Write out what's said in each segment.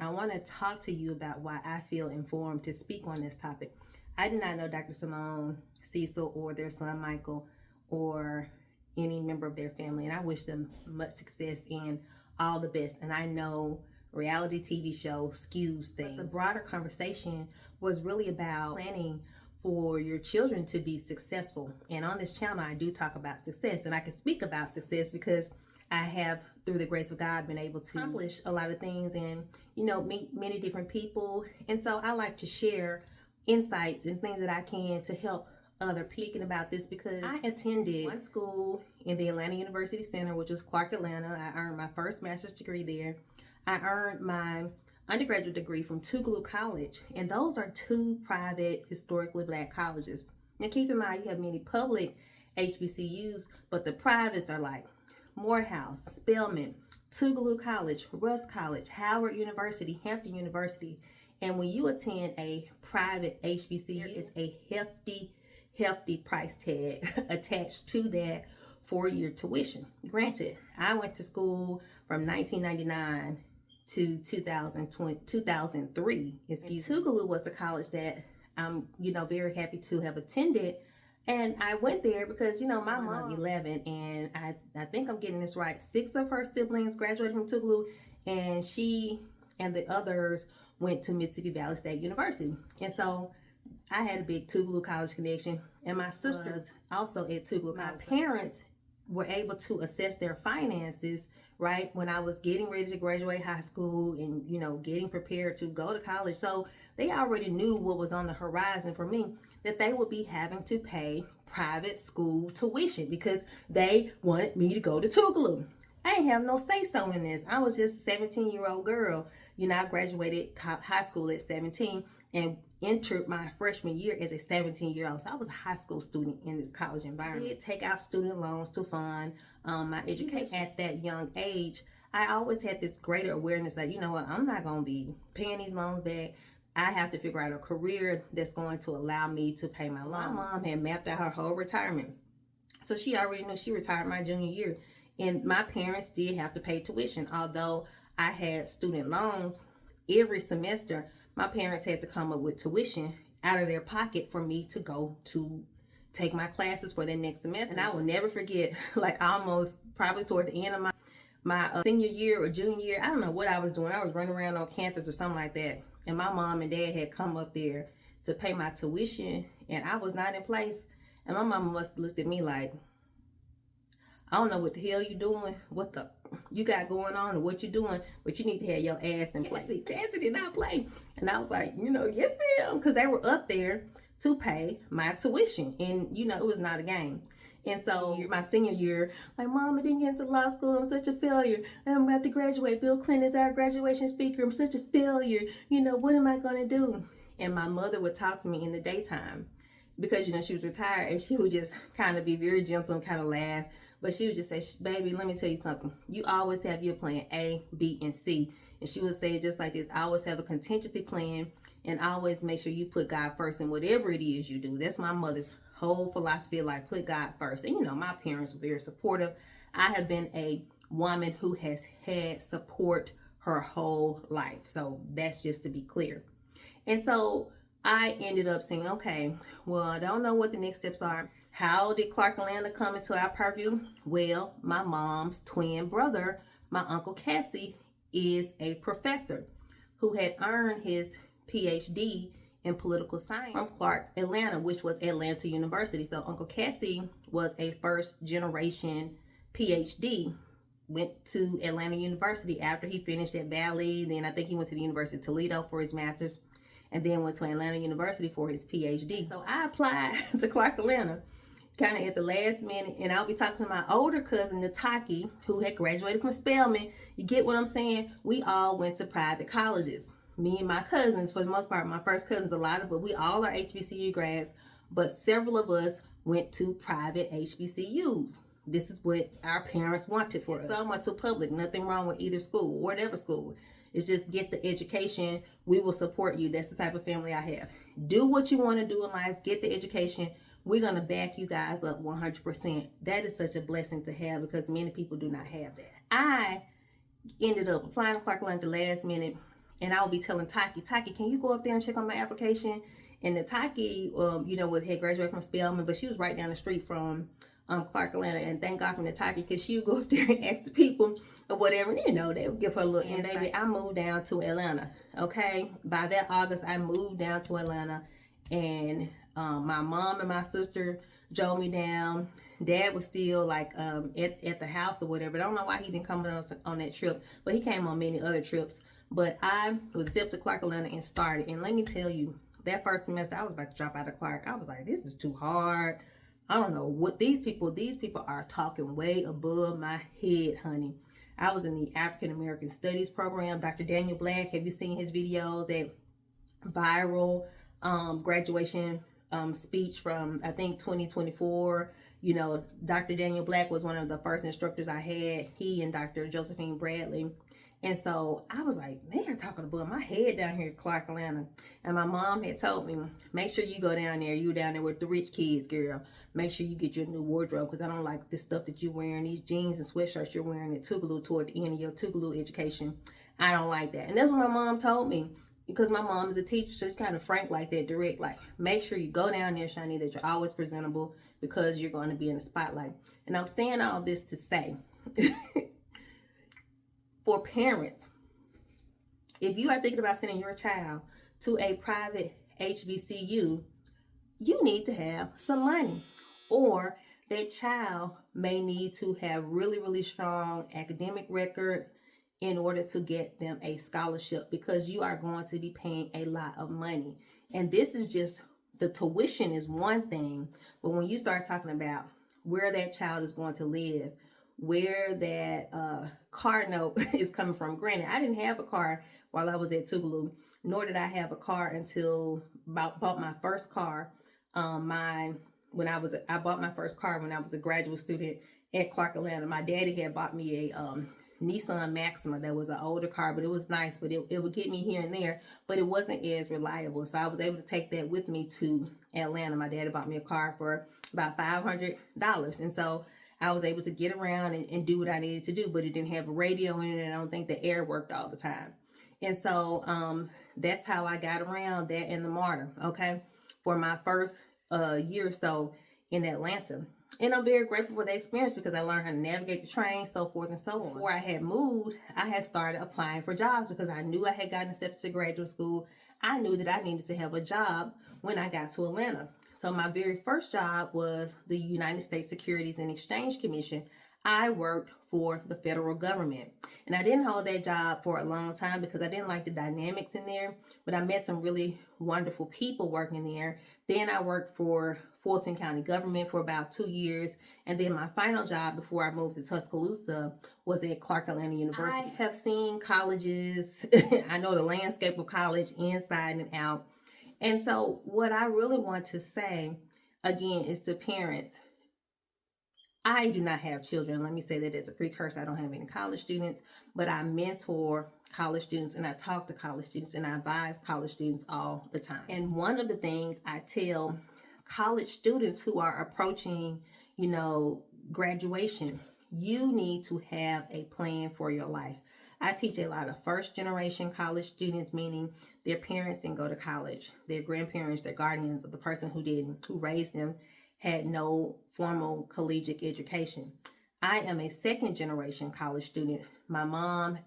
I want to talk to you about why I feel informed to speak on this topic. I did not know Dr. Simone, Cecil, or their son Michael, or any member of their family, and I wish them much success and all the best. And I know reality TV show skews things. But the broader conversation was really about planning for your children to be successful. And on this channel, I do talk about success, and I can speak about success because I have, through the grace of God, been able to accomplish a lot of things and, meet many different people. And so I like to share insights and things that I can to help others. Speaking about this because I attended one school in the Atlanta University Center, which was Clark, Atlanta. I earned my first master's degree there. I earned my undergraduate degree from Tougaloo College, and those are two private, historically Black colleges. Now keep in mind, you have many public HBCUs, but the privates are like Morehouse, Spelman, Tougaloo College, Rusk College, Howard University, Hampton University. And when you attend a private HBCU, it's a hefty price tag attached to that for your tuition. Granted, I went to school from 1999 to 2003. Tougaloo was a college that I'm, very happy to have attended. And I went there because, my mom 11, and I think I'm getting this right. 6 of her siblings graduated from Tougaloo, and she and the others went to Mississippi Valley State University. And so I had a big Tougaloo College connection, and my sister was also at Tougaloo. My parents were able to assess their finances, right, when I was getting ready to graduate high school and, getting prepared to go to college. So they already knew what was on the horizon for me, that they would be having to pay private school tuition because they wanted me to go to Tougaloo. I didn't have no say-so in this. I was just a 17-year-old girl. I graduated high school at 17 and entered my freshman year as a 17-year-old. So I was a high school student in this college environment. I did take out student loans to fund my education. At that young age, I always had this greater awareness that, I'm not going to be paying these loans back. I have to figure out a career that's going to allow me to pay my loan. My mom had mapped out her whole retirement. So she already knew she retired my junior year. And my parents did have to pay tuition. Although I had student loans, every semester, my parents had to come up with tuition out of their pocket for me to go to take my classes for the next semester. And I will never forget, like almost probably toward the end of my senior year or junior year, I don't know what I was doing. I was running around on campus or something like that. And my mom and dad had come up there to pay my tuition, and I was not in place. And my mama must have looked at me like, I don't know what the hell you doing, what the you got going on, or what you doing, but you need to have your ass in place. Cassie did not play. And I was like, yes ma'am, because they were up there to pay my tuition. And, it was not a game. And so my senior year, like, Mom, I didn't get into law school. I'm such a failure. I'm about to graduate. Bill Clinton is our graduation speaker. I'm such a failure. What am I going to do? And my mother would talk to me in the daytime because, she was retired, and she would just kind of be very gentle and kind of laugh. But she would just say, baby, let me tell you something. You always have your plan A, B, and C. And she would say just like this, always have a contingency plan and always make sure you put God first in whatever it is you do. That's my mother's whole philosophy of life, put God first. And, my parents were very supportive. I have been a woman who has had support her whole life. So that's just to be clear. And so I ended up saying, okay, well, I don't know what the next steps are. How did Clark, Atlanta come into our purview? Well, my mom's twin brother, my Uncle Cassie, is a professor who had earned his PhD in political science from Clark, Atlanta, which was Atlanta University. So Uncle Cassie was a first generation PhD, went to Atlanta University after he finished at Valley. Then I think he went to the University of Toledo for his master's, and then went to Atlanta University for his PhD. So I applied to Clark, Atlanta, kind of at the last minute, and I'll be talking to my older cousin, Nataki, who had graduated from Spelman. You get what I'm saying? We all went to private colleges. Me and my cousins, for the most part, my first cousins a lot of, but we all are HBCU grads, but several of us went to private HBCUs. This is what our parents wanted for us. Some went to public, nothing wrong with either school, whatever school. It's just get the education. We will support you. That's the type of family I have. Do what you want to do in life. Get the education. We're going to back you guys up 100%. That is such a blessing to have because many people do not have that. I ended up applying to Clark Atlanta at the last minute, And I would be telling Taki, can you go up there and check on my application? And the Taki, had graduated from Spelman, but she was right down the street from Clark, Atlanta. And thank God for the Taki, because she would go up there and ask the people or whatever. And, they would give her a little insight. Baby, I moved down to Atlanta, okay? By that August, I moved down to Atlanta. And my mom and my sister drove me down. Dad was still like at the house or whatever. I don't know why he didn't come on that trip, but he came on many other trips. But I was zipped to Clark, Atlanta and started. And let me tell you, that first semester, I was about to drop out of Clark. I was like, this is too hard. I don't know what these people are talking way above my head, honey. I was in the African American Studies program. Dr. Daniel Black, have you seen his videos? That viral graduation speech from, I think, 2024. Dr. Daniel Black was one of the first instructors I had. He and Dr. Josephine Bradley. And so I was like, they're talking above my head down here in Clark, Atlanta. And my mom had told me, make sure you go down there. You down there with the rich kids, girl. Make sure you get your new wardrobe, because I don't like this stuff that you're wearing, these jeans and sweatshirts you're wearing at Tougaloo toward the end of your Tougaloo education. I don't like that. And that's what my mom told me, because my mom is a teacher, so she's kind of frank like that, direct. Like, make sure you go down there, Shani, that you're always presentable, because you're going to be in the spotlight. And I'm saying all this to say, for parents, if you are thinking about sending your child to a private HBCU, you need to have some money, or that child may need to have really, really strong academic records in order to get them a scholarship, because you are going to be paying a lot of money. And this is just, the tuition is one thing, but when you start talking about where that child is going to live, where that car note is coming from. Granted, I didn't have a car while I was at Tougaloo, nor did I have a car until bought my first car. I bought my first car when I was a graduate student at Clark, Atlanta. My daddy had bought me a Nissan Maxima that was an older car, but it was nice, but it would get me here and there, but it wasn't as reliable. So I was able to take that with me to Atlanta. My daddy bought me a car for about $500. And so I was able to get around and do what I needed to do, but it didn't have a radio in it, and I don't think the air worked all the time. And so that's how I got around that in the MARTA, okay, for my first year or so in Atlanta. And I'm very grateful for the experience, because I learned how to navigate the train, so forth and so on. Before I had moved, I had started applying for jobs, because I knew I had gotten accepted to graduate school. I knew that I needed to have a job when I got to Atlanta. So my very first job was the United States Securities and Exchange Commission. I worked for the federal government, and I didn't hold that job for a long time because I didn't like the dynamics in there, but I met some really wonderful people working there. Then I worked for Fulton County government for about 2 years, and then my final job before I moved to Tuscaloosa was at Clark Atlanta University. I have seen colleges. I know the landscape of college inside and out. And so what I really want to say, again, is to parents, I do not have children. Let me say that as a precursor. I don't have any college students, but I mentor college students, and I talk to college students, and I advise college students all the time. And one of the things I tell college students who are approaching, graduation, you need to have a plan for your life. I teach a lot of first generation college students, meaning their parents didn't go to college. Their grandparents, their guardians of the person who raised them, had no formal collegiate education. I am a second generation college student. My mom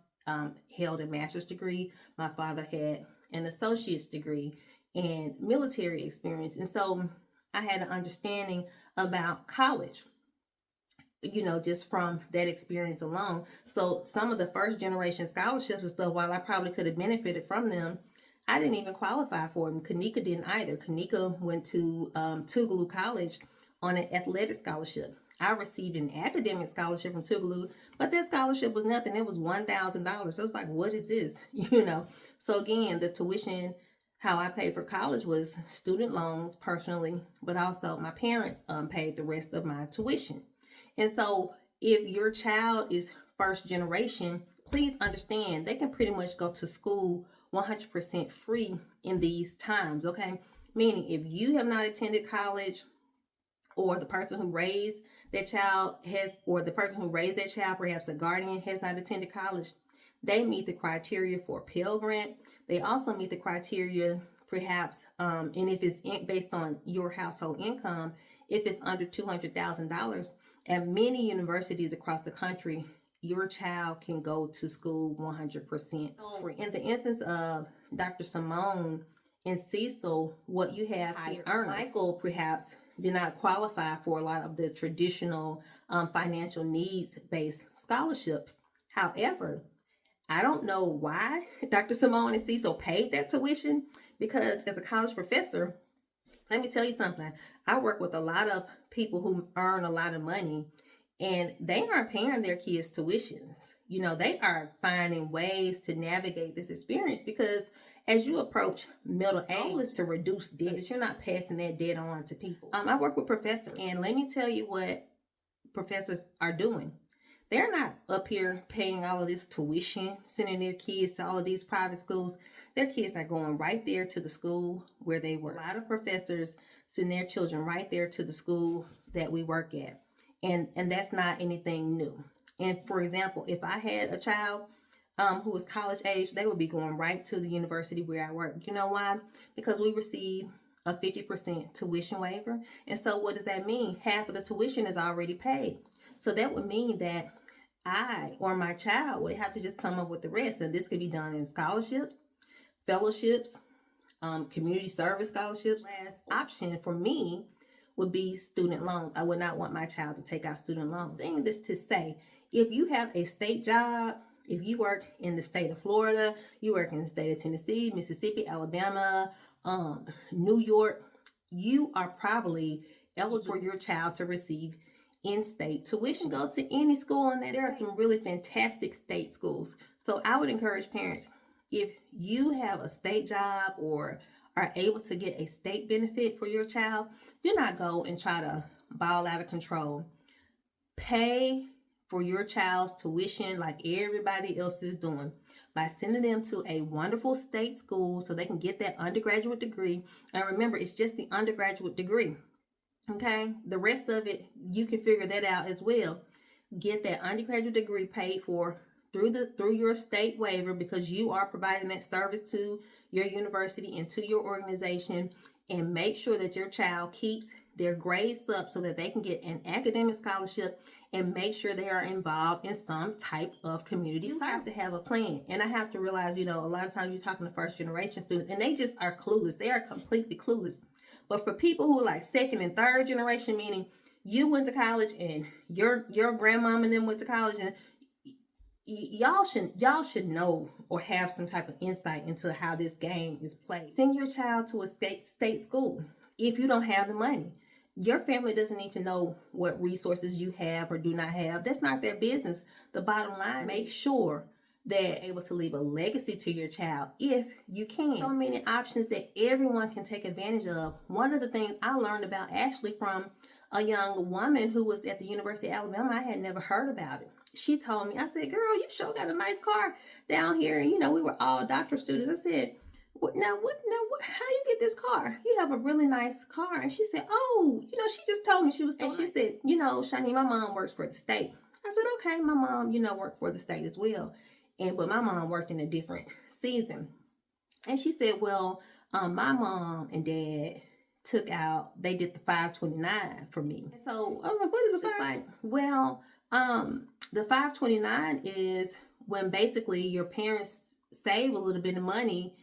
held a master's degree. My father had an associate's degree and military experience. And so I had an understanding about college, just from that experience alone. So some of the first generation scholarships and stuff, while I probably could have benefited from them, I didn't even qualify for them. Kanika didn't either. Kanika went to Tougaloo College on an athletic scholarship. I received an academic scholarship from Tougaloo, but that scholarship was nothing. It was $1,000. So I was like, what is this? So again, the tuition, how I paid for college was student loans personally, but also my parents paid the rest of my tuition. And so if your child is first generation, please understand they can pretty much go to school 100% free in these times, okay? Meaning if you have not attended college, or the person who raised that child perhaps a guardian has not attended college, they meet the criteria for a Pell Grant. They also meet the criteria, perhaps, and if it's based on your household income, if it's under $200,000, at many universities across the country, your child can go to school 100% free. In the instance of Dr. Simone and Cecil, what you have higher earners. Michael perhaps did not qualify for a lot of the traditional financial needs-based scholarships. However, I don't know why Dr. Simone and Cecil paid that tuition, because as a college professor, let me tell you something. I work with a lot of people who earn a lot of money, and they aren't paying their kids' tuitions. You know, they are finding ways to navigate this experience, because as you approach middle age, the goal is to reduce debt, so that you're not passing that debt on to people. I work with professors, and let me tell you what professors are doing. They're not up here paying all of this tuition, sending their kids to all of these private schools. Their kids are going right there to the school where they work. A lot of professors send their children right there to the school that we work at. And that's not anything new. And for example, if I had a child who was college age, they would be going right to the university where I work. You know why? Because we receive a 50% tuition waiver. And so what does that mean? Half of the tuition is already paid. So that would mean that I or my child would have to just come up with the rest. And this could be done in scholarships, fellowships, community service scholarships. Last option for me would be student loans. I would not want my child to take out student loans. I'm saying this to say, if you have a state job, if you work in the state of Florida, you work in the state of Tennessee, Mississippi, Alabama, New York, you are probably eligible for your child to receive in-state tuition. Go to any school in that. There are some really fantastic state schools. So I would encourage parents, if you have a state job or are able to get a state benefit for your child, do not go and try to ball out of control. Pay for your child's tuition like everybody else is doing by sending them to a wonderful state school so they can get that undergraduate degree. And remember, it's just the undergraduate degree. Okay, the rest of it, you can figure that out as well. Get that undergraduate degree paid for through your state waiver, because you are providing that service to your university and to your organization, and make sure that your child keeps their grades up so that they can get an academic scholarship, and make sure they are involved in some type of community service. You have to have a plan. And I have to realize, a lot of times you're talking to first generation students and they just are clueless. They are completely clueless. But for people who are like second and third generation, meaning you went to college and your grandmom and them went to college, and y'all should know or have some type of insight into how this game is played. Send your child to a state school if you don't have the money. Your family doesn't need to know what resources you have or do not have. That's not their business. The bottom line, make sure they're able to leave a legacy to your child if you can. So many options that everyone can take advantage of. One of the things I learned about actually from a young woman who was at the University of Alabama, I had never heard about it. She told me, I said, girl, you sure got a nice car down here. And, we were all doctoral students. I said, what, how you get this car? You have a really nice car. And she said, oh, she just told me she was so nice. She said, Shani, my mom works for the state. I said, okay, my mom, worked for the state as well. But my mom worked in a different season. And she said, well, my mom and dad they did the 529 for me. So I was like, what is the 5? Well, the 529 is when basically your parents save a little bit of money,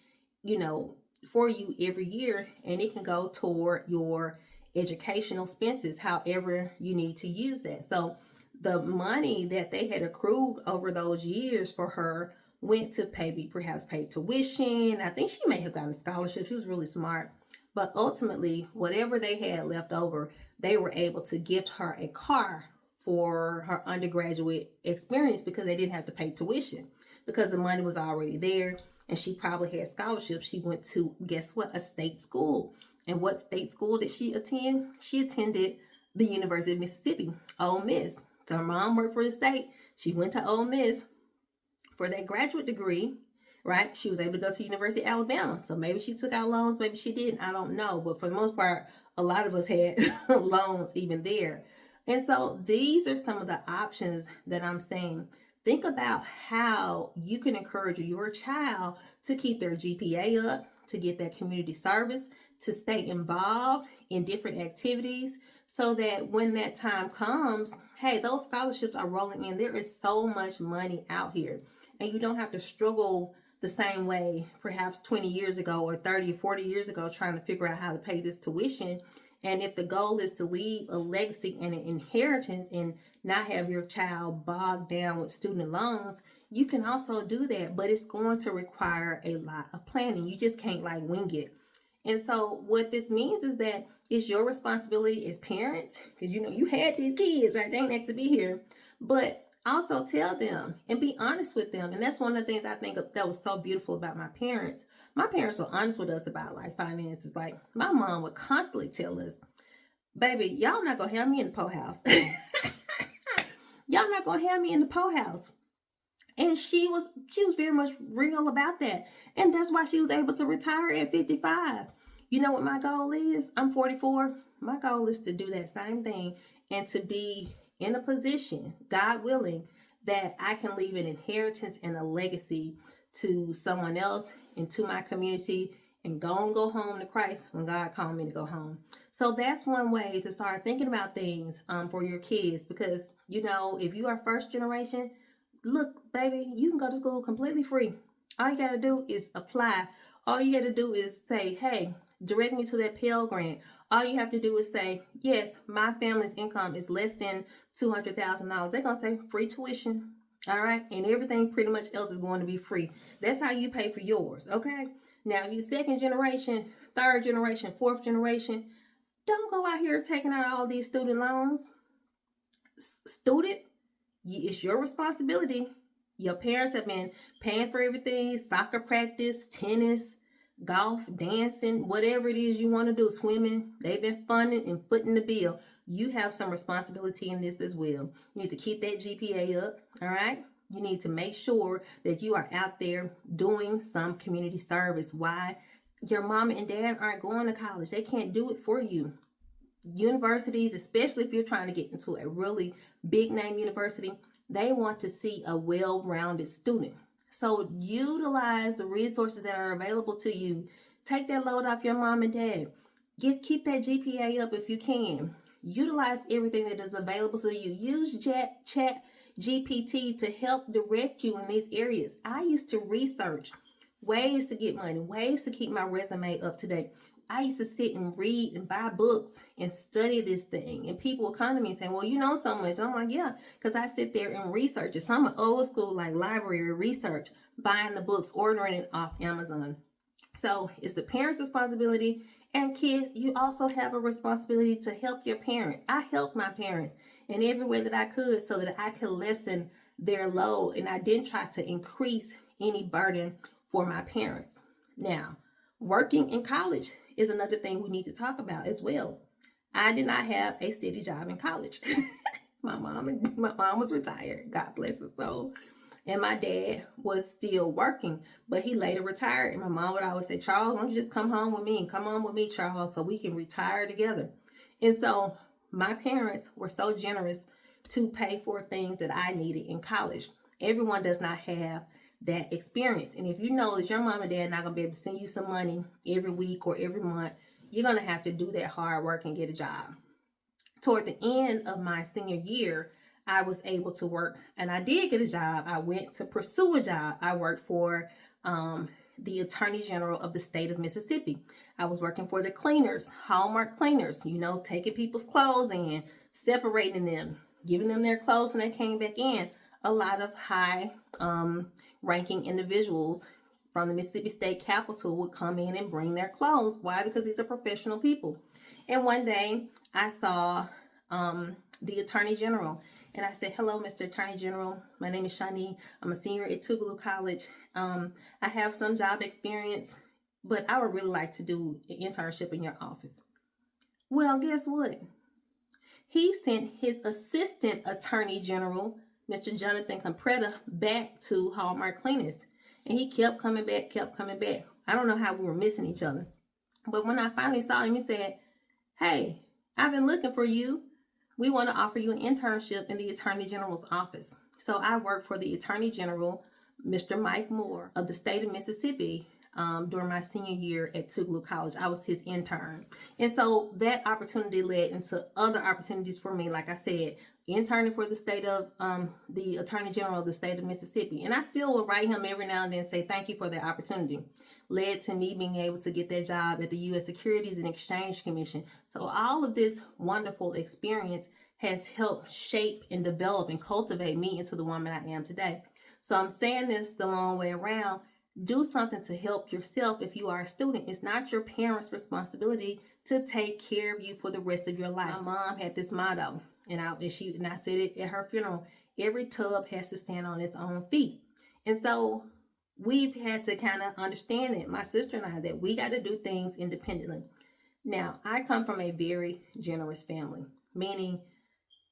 for you every year, and it can go toward your educational expenses, however you need to use that. So the money that they had accrued over those years for her went to perhaps pay tuition. I think she may have gotten a scholarship. She was really smart. But ultimately, whatever they had left over, they were able to gift her a car for her undergraduate experience, because they didn't have to pay tuition because the money was already there. And she probably had scholarships. She went to, guess what, a state school. And what state school did she attend? She attended the University of Mississippi, Ole Miss. So her mom worked for the state. She went to Ole Miss for that graduate degree, right? She was able to go to University of Alabama. So maybe she took out loans, maybe she didn't. I don't know. But for the most part, a lot of us had loans even there. And so these are some of the options that I'm saying. think about how you can encourage your child to keep their GPA up, to get that community service, to stay involved in different activities, so that when that time comes, hey, those scholarships are rolling in. There is so much money out here, and you don't have to struggle the same way perhaps 20 years ago or 30 or 40 years ago trying to figure out how to pay this tuition. And if the goal is to leave a legacy and an inheritance and not have your child bogged down with student loans, you can also do that, but it's going to require a lot of planning. You just can't like wing it. And so what this means is that it's your responsibility as parents, because you had these kids, right? They ain't next to be here, but also tell them and be honest with them. And that's one of the things I think that was so beautiful about my parents. My parents were honest with us about like finances. Like my mom would constantly tell us, baby, y'all not gonna have me in the po house. Y'all not gonna have me in the po house. And she was very much real about that. And that's why she was able to retire at 55. You know what my goal is? I'm 44. My goal is to do that same thing and to be in a position, God willing, that I can leave an inheritance and a legacy to someone else and to my community and go home to Christ when God called me to go home. So that's one way to start thinking about things for your kids, because, if you are first generation, look, baby, you can go to school completely free. All you got to do is apply. All you got to do is say, hey, direct me to that Pell Grant. All you have to do is say, yes, my family's income is less than $200,000. They're going to say free tuition. All right. And everything pretty much else is going to be free. That's how you pay for yours. Okay. Now, if you're second generation, third generation, fourth generation, don't go out here taking out all these student loans. Student, it's your responsibility. Your parents have been paying for everything, soccer practice, tennis, golf, dancing, whatever it is you want to do, swimming. They've been funding and footing the bill. You have some responsibility in this as well. You need to keep that GPA up, all right? You need to make sure that you are out there doing some community service. Why? Your mom and dad aren't going to college. They can't do it for you. Universities, especially if you're trying to get into a really big name university, they want to see a well-rounded student. So utilize the resources that are available to you. Take that load off your mom and dad. Keep that GPA up if you can. Utilize everything that is available to you. Use Chat GPT to help direct you in these areas. I used to research ways to get money, ways to keep my resume up to date. I used to sit and read and buy books and study this thing. And people would come to me and say, well, you know so much. I'm like, yeah, because I sit there and research it. So I'm an old school, like library research, buying the books, ordering it off Amazon. So it's the parents' responsibility. And kids, you also have a responsibility to help your parents. I helped my parents in every way that I could so that I could lessen their load. And I didn't try to increase any burden for my parents. Now, working in college is another thing we need to talk about as well. I did not have a steady job in college. My mom was retired. God bless her soul. And my dad was still working, but he later retired. And my mom would always say, Charles, why don't you just come home with me? Come on with me, Charles, so we can retire together. And so my parents were so generous to pay for things that I needed in college. Everyone does not have that experience. And if you know that your mom and dad are not going to be able to send you some money every week or every month, you're going to have to do that hard work and get a job. Toward the end of my senior year, I was able to work, and I did get a job. I went to pursue a job. I worked for the Attorney General of the state of Mississippi. I was working for the cleaners, Hallmark cleaners, taking people's clothes in, separating them, giving them their clothes when they came back in. A lot of high ranking individuals from the Mississippi State Capitol would come in and bring their clothes. Why? Because these are professional people. And one day I saw the Attorney General, and I said, hello, Mr. Attorney General. My name is Shani. I'm a senior at Tougaloo College. I have some job experience, but I would really like to do an internship in your office. Well, guess what? He sent his assistant Attorney General, Mr. Jonathan Compretta, back to Hallmark Cleaners. And he kept coming back. I don't know how we were missing each other. But when I finally saw him, he said, hey, I've been looking for you. We want to offer you an internship in the Attorney General's office. So I worked for the Attorney General, Mr. Mike Moore of the state of Mississippi, during my senior year at Tougaloo College. I was his intern. And so that opportunity led into other opportunities for me. Like I said, interning for the state of the Attorney General of the state of Mississippi. And I still will write him every now and then and say thank you for that opportunity. Led to me being able to get that job at the U.S. Securities and Exchange Commission. So all of this wonderful experience has helped shape and develop and cultivate me into the woman I am today. So I'm saying this the long way around. Do something to help yourself if you are a student. It's not your parents' responsibility to take care of you for the rest of your life. My mom had this motto, and I said it at her funeral: every tub has to stand on its own feet. And so we've had to kind of understand it, my sister and I, that we got to do things independently. Now, I come from a very generous family, meaning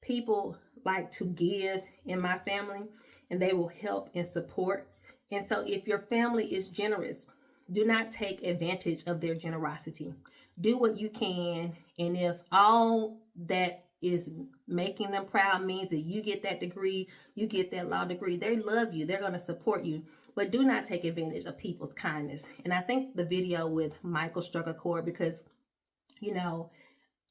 people like to give in my family, and they will help and support. And so if your family is generous, do not take advantage of their generosity. Do what you can. And if all that is making them proud means that you get that degree, you get that law degree, they love you, they're going to support you. But do not take advantage of people's kindness. And I think the video with Michael struck a chord because, you know,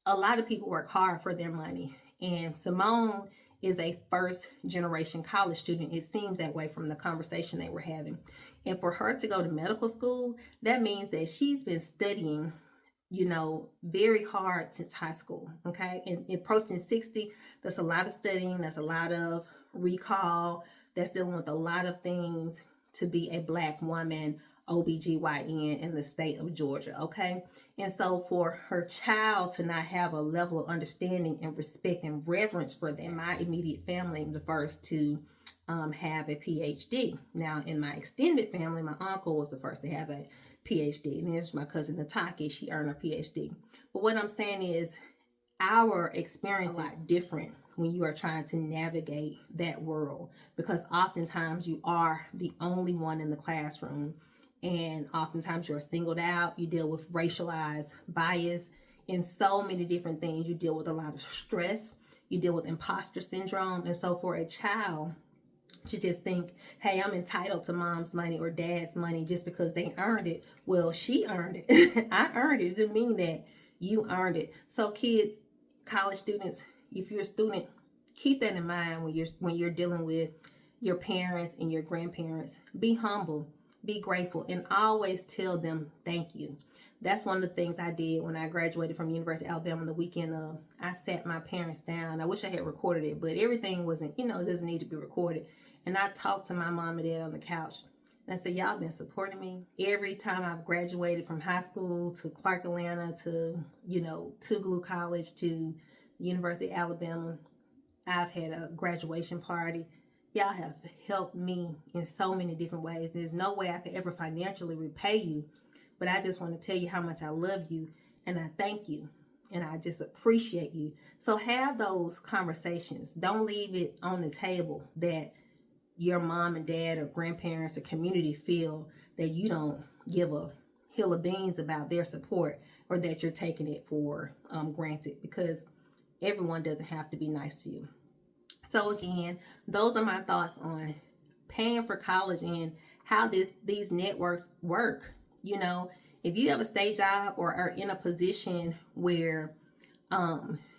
a lot of people work hard for their money. And Simone is a first generation college student. It seems that way from the conversation they were having. And for her to go to medical school, that means that she's been studying, you know, very hard since high school. Okay. And approaching 60, that's a lot of studying. That's a lot of recall. That's dealing with a lot of things to be a Black woman OBGYN in the state of Georgia, okay? And so for her child to not have a level of understanding and respect and reverence for them, my immediate family, the first to have a PhD. Now, in my extended family, my uncle was the first to have a PhD, and there's my cousin Nataki, she earned her PhD. But what I'm saying is, our experience is different when you are trying to navigate that world, because oftentimes you are the only one in the classroom, and oftentimes you're singled out. You deal with racialized bias in so many different things. You deal with a lot of stress. You deal with imposter syndrome. And so for a child to just think, hey, I'm entitled to mom's money or dad's money just because they earned it. Well, she earned it. I earned it. It didn't mean that you earned it. So kids, college students, if you're a student, keep that in mind when you're dealing with your parents and your grandparents. Be humble, be grateful, and always tell them thank you. That's one of the things I did when I graduated from University of Alabama the weekend of. I sat my parents down. I wish I had recorded it, but everything wasn't, it doesn't need to be recorded. And I talked to my mom and dad on the couch. And I said, y'all been supporting me every time I've graduated from high school to Clark Atlanta to, Tougaloo College to University of Alabama. I've had a graduation party. Y'all have helped me in so many different ways. There's no way I could ever financially repay you, but I just want to tell you how much I love you, and I thank you, and I just appreciate you. So have those conversations. Don't leave it on the table that your mom and dad or grandparents or community feel that you don't give a hill of beans about their support, or that you're taking it for granted, because everyone doesn't have to be nice to you. So again, those are my thoughts on paying for college and how these networks work. If you have a state job or are in a position where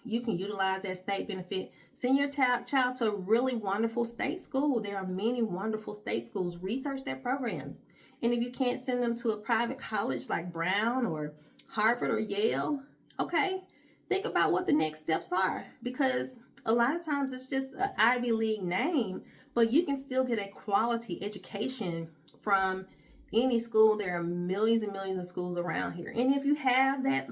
you can utilize that state benefit, send your child to a really wonderful state school. There are many wonderful state schools. Research that program. And if you can't send them to a private college like Brown or Harvard or Yale, okay, think about what the next steps are, because a lot of times it's just an Ivy League name, but you can still get a quality education from any school. There are millions and millions of schools around here. And if you have that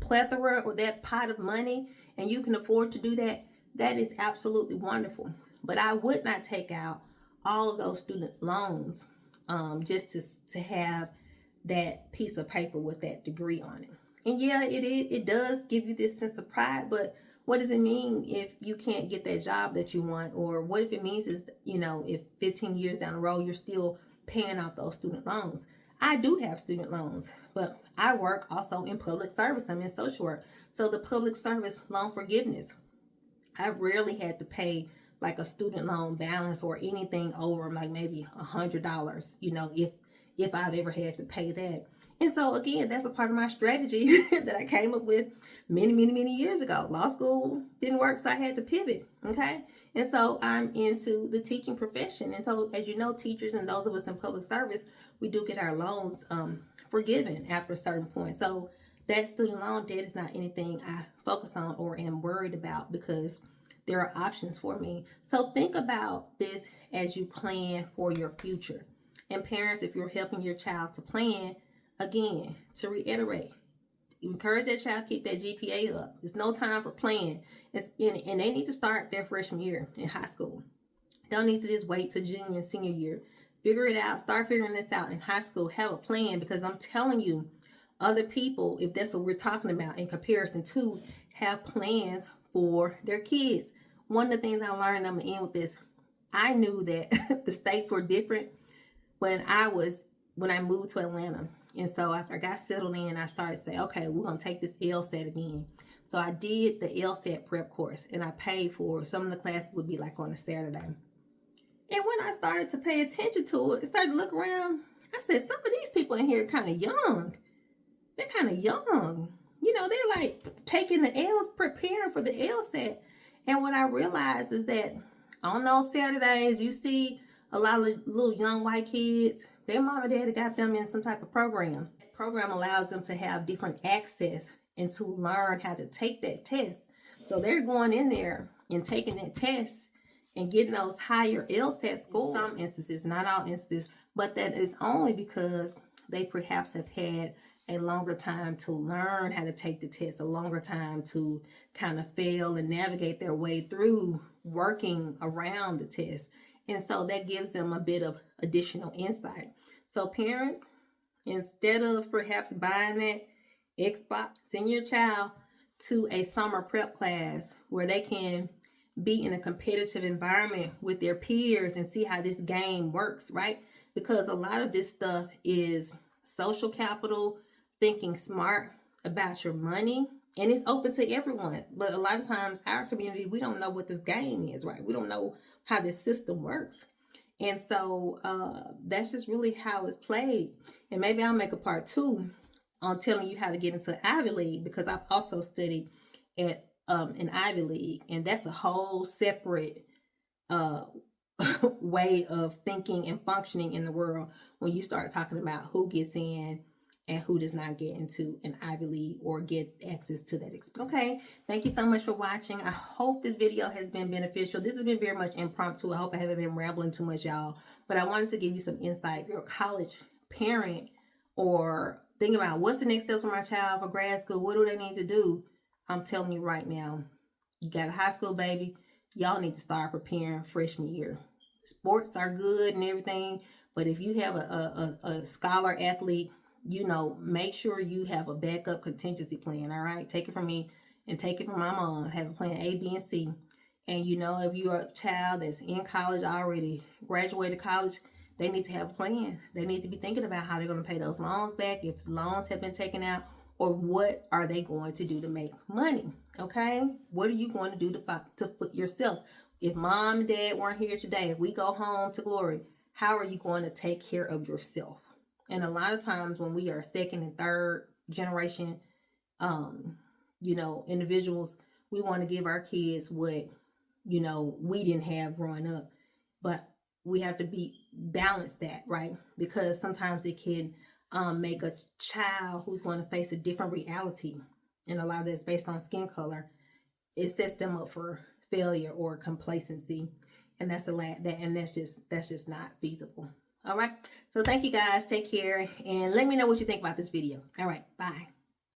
plethora or that pot of money and you can afford to do that, that is absolutely wonderful. But I would not take out all of those student loans just to have that piece of paper with that degree on it. And yeah, it does give you this sense of pride, but what does it mean if you can't get that job that you want? Or what if it means is, if 15 years down the road, you're still paying off those student loans? I do have student loans, but I work also in public service. I'm in social work. So the public service loan forgiveness, I rarely had to pay like a student loan balance or anything over like maybe $100, you know, if I've ever had to pay that. And so again, that's a part of my strategy that I came up with many years ago. Law school didn't work, so I had to pivot. Okay. And so I'm into the teaching profession. And so, as you know, teachers and those of us in public service, we do get our loans forgiven after a certain point. So that student loan debt is not anything I focus on or am worried about, because there are options for me. So think about this as you plan for your future. And parents, if you're helping your child to plan, again, to reiterate, encourage that child to keep that GPA up. There's no time for playing. And they need to start their freshman year in high school. They don't need to just wait till junior and senior year. Figure it out. Start figuring this out in high school. Have a plan, because I'm telling you, other people, if that's what we're talking about in comparison to, have plans for their kids. One of the things I learned, I'm going to end with this, I knew that the states were different when I moved to Atlanta. And so after I got settled in, I started to say, okay, we're going to take this LSAT again. So I did the LSAT prep course, and I paid for some of the classes would be like on a Saturday. And when I started to pay attention to it, I started to look around. I said, some of these people in here are kind of young. They're kind of young. You know, they're like taking the L's, preparing for the LSAT. And what I realized is that on those Saturdays, you see a lot of little young white kids, their mom and dad got them in some type of program. That program allows them to have different access and to learn how to take that test. So they're going in there and taking that test and getting those higher LSAT scores. In some instances, not all instances, but that is only because they perhaps have had a longer time to learn how to take the test, a longer time to kind of fail and navigate their way through working around the test. And so that gives them a bit of additional insight. So parents, instead of perhaps buying that Xbox, send your child to a summer prep class where they can be in a competitive environment with their peers and see how this game works, right? Because a lot of this stuff is social capital, thinking smart about your money, and it's open to everyone. But a lot of times our community, we don't know what this game is, right? We don't know how this system works. And so that's just really how it's played. And maybe I'll make a part 2 on telling you how to get into Ivy League, because I've also studied at an Ivy League, and that's a whole separate way of thinking and functioning in the world when you start talking about who gets in and who does not get into an Ivy League or get access to that experience. Okay, thank you so much for watching. I hope this video has been beneficial. This has been very much impromptu. I hope I haven't been rambling too much, y'all. But I wanted to give you some insight. If you're a college parent or thinking about what's the next steps for my child for grad school, what do they need to do? I'm telling you right now, you got a high school baby, y'all need to start preparing freshman year. Sports are good and everything, but if you have a scholar athlete, you know, make sure you have a backup contingency plan, all right? Take it from me and take it from my mom. Have a plan A, B, and C. And, you know, if you're a child that's in college already, graduated college, they need to have a plan. They need to be thinking about how they're going to pay those loans back, if loans have been taken out, or what are they going to do to make money, okay? What are you going to do to put yourself? If mom and dad weren't here today, if we go home to glory, how are you going to take care of yourself? And a lot of times when we are second and third generation, you know, individuals, we want to give our kids what, you know, we didn't have growing up. But we have to balance that, right? Because sometimes it can make a child who's going to face a different reality. And a lot of that's based on skin color. It sets them up for failure or complacency. And that's just not feasible. All right. So thank you guys. Take care. And let me know what you think about this video. All right. Bye.